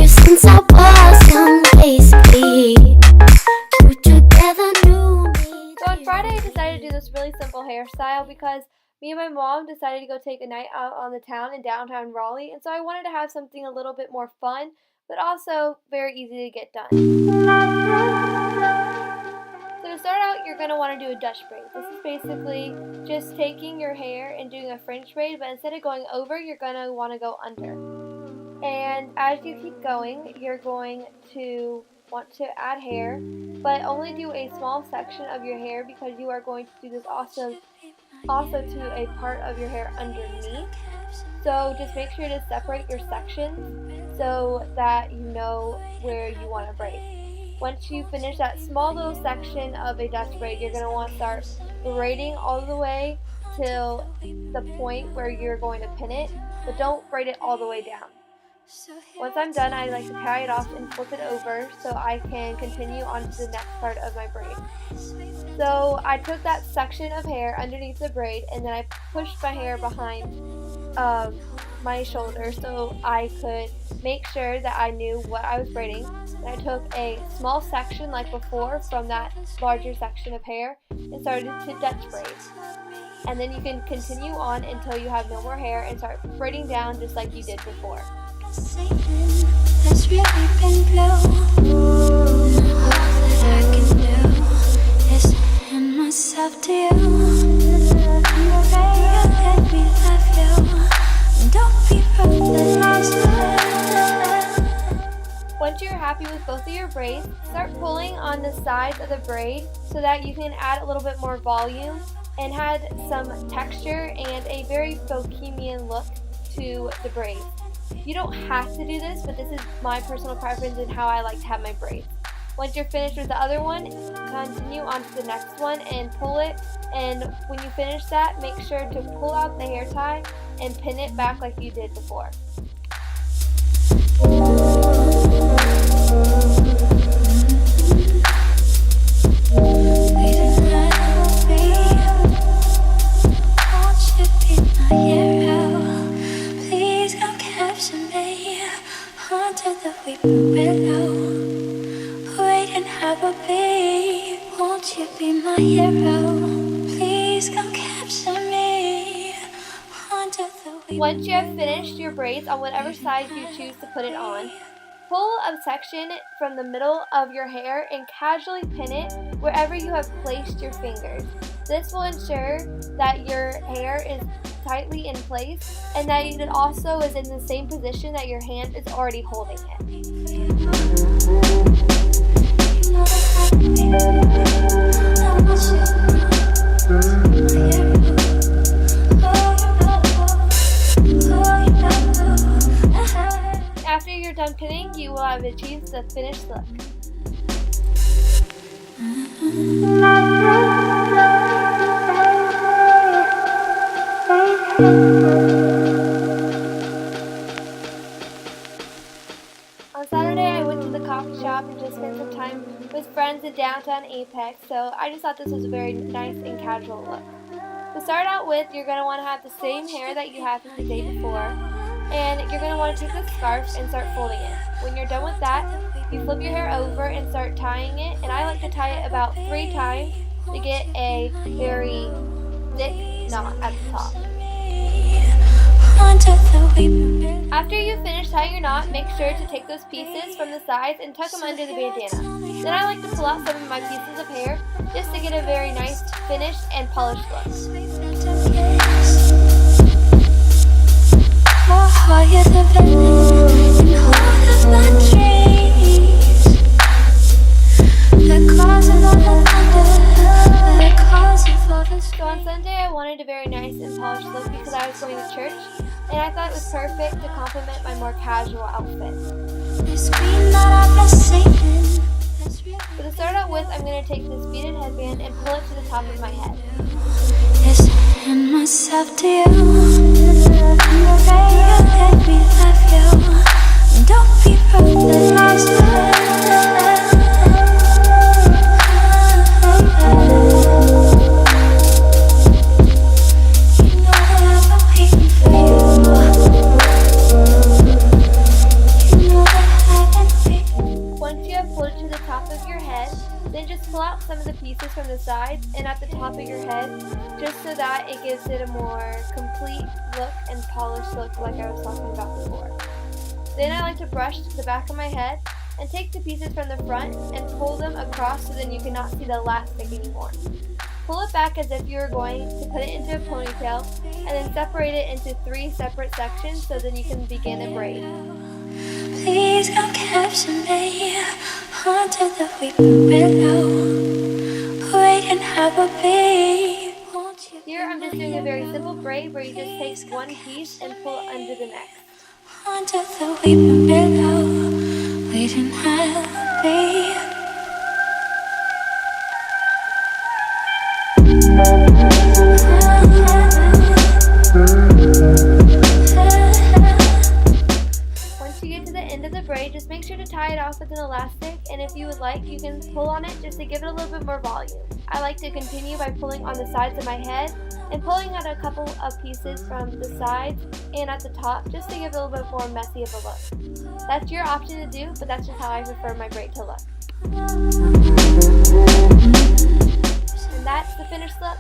Since I was young, basically, grew together, knew me. So on Friday I decided to do this really simple hairstyle because me and my mom decided to go take a night out on the town in downtown Raleigh, and so I wanted to have something a little bit more fun, but also very easy to get done. So to start out, you're going to want to do a Dutch braid. This is basically just taking your hair and doing a French braid, but instead of going over, you're going to want to go under. And as you keep going, you're going to want to add hair, but only do a small section of your hair because you are going to do this also to a part of your hair underneath. So just make sure to separate your sections so that you know where you want to braid. Once you finish that small little section of a Dutch braid, you're going to want to start braiding all the way till the point where you're going to pin it, but don't braid it all the way down. Once I'm done, I like to tie it off and flip it over so I can continue on to the next part of my braid. So I took that section of hair underneath the braid and then I pushed my hair behind my shoulder so I could make sure that I knew what I was braiding. And I took a small section like before from that larger section of hair and started to Dutch braid. And then you can continue on until you have no more hair and start braiding down just like you did before. That's really been blue. All that I can do is hand myself to you. You let me love you. Don't be ruthless. Once you're happy with both of your braids, start pulling on the sides of the braid so that you can add a little bit more volume and add some texture and a very bohemian look to the braids. You don't have to do this, but this is my personal preference and how I like to have my braids. Once you're finished with the other one, continue on to the next one and pull it. And when you finish that, make sure to pull out the hair tie and pin it back like you did before. Won't you be my hero? Please come capture me under the weeping. Once you have finished your braids on whatever side you choose to put it on, pull a section from the middle of your hair and casually pin it wherever you have placed your fingers. This will ensure that your hair is tightly in place and that it also is in the same position that your hand is already holding it. After you're done pinning, you will have achieved the finished look. On Saturday, I went to the coffee shop and just spent some time with friends in downtown Apex, so I just thought this was a very nice and casual look. To start out with, you're going to want to have the same hair that you had from the day before, and you're going to want to take this scarf and start folding it. When you're done with that, you flip your hair over and start tying it, and I like to tie it about 3 times to get a very thick knot at the top. After you finish tying your knot, make sure to take those pieces from the sides and tuck them under the bandana. Then I like to pull out some of my pieces of hair just to get a very nice, finished, and polished look. So on Sunday I wanted a very nice and polished look because I was going to church, and I thought it was perfect to complement my more casual outfit. So to start out with, I'm going to take this beaded headband and pull it to the top of my head. Myself to you. that, it gives it a more complete look and polished look like I was talking about before. Then I like to brush the back of my head and take the pieces from the front and pull them across so then you cannot see the elastic anymore. Pull it back as if you were going to put it into a ponytail and then separate it into 3 separate sections so then you can begin a braid. Please come capture me onto the weeping willow. Wait and have a be. Here I'm just doing a very simple braid where you just take one piece and pull it under the neck. Onto the weeping willow. Wait and have a be. Once you get to the end of the braid, just make sure to tie it off with an elastic, and if you would like, you can pull on it just to give it a little bit more volume. I like to continue by pulling on the sides of my head and pulling out a couple of pieces from the sides and at the top just to give it a little bit more messy of a look. That's your option to do, but that's just how I prefer my braid to look. And that's the finished look.